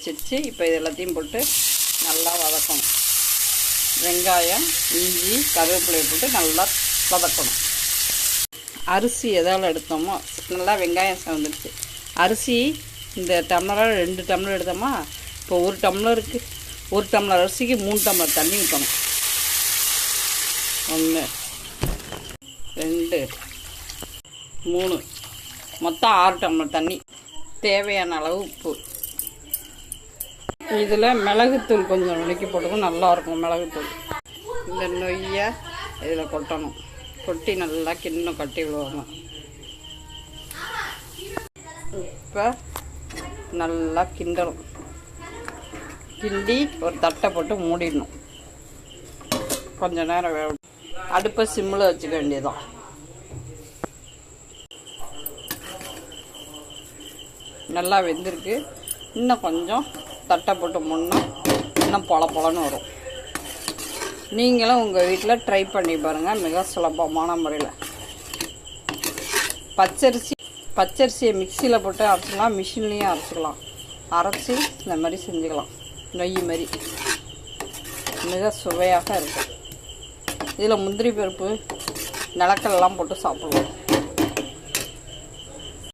கொதிச்சிருச்சு. இப்போ இது எல்லாத்தையும் போட்டு நல்லா வதக்கணும். வெங்காயம், இஞ்சி, கருவேப்பிலையை போட்டு நல்லா வதக்கணும். அரிசி எதால் எடுத்தோமோ நல்லா வெங்காயம் சேர்ந்துருச்சு. அரிசி இந்த டம்ளராக 2 டம்ளர் எடுத்தோமா, இப்போ 1 டம்ளருக்கு 1 டம்ளர் அரிசிக்கு 3 டம்ளர் தண்ணி ஊற்றணும். 1 2 3 மொத்தம் 6 டம்ளர் தண்ணி. தேவையான அளவு உப்பு. இதில் மிளகுத்தூள் கொஞ்சம் நுணுக்கி போட்டுக்கும், நல்லாயிருக்கும் மிளகுத்தூள். இந்த நொய்யை இதில் கொட்டணும். கொட்டி நல்லா கிண்ணம் கட்டி விடுவாங்க. இப்போ நல்லா கிண்டணும். கிண்டி ஒரு தட்டை போட்டு மூடிடணும். கொஞ்ச நேரம் வேணும். அடுப்பை சிம்மில் வச்சுக்க வேண்டியதான். நல்லா வெந்திருக்கு. இன்னும் கொஞ்சம் தட்டை போட்டு மூடினா இன்னும் பொலன்னு வரும். நீங்களும் உங்கள் வீட்டில் ட்ரை பண்ணி பாருங்கள், மிக சுலபமான முறையில். பச்சரிசியை மிக்சியில் போட்டு அரைச்சிக்கலாம், மிஷின்லேயும் அரைச்சிக்கலாம். அரைச்சி இந்த மாதிரி செஞ்சுக்கலாம். நொய் மாதிரி மிக சுவையாக இருக்கும். இதில் முந்திரி பருப்பு, நிலக்கடலாம் போட்டு சாப்பிடுவோம்.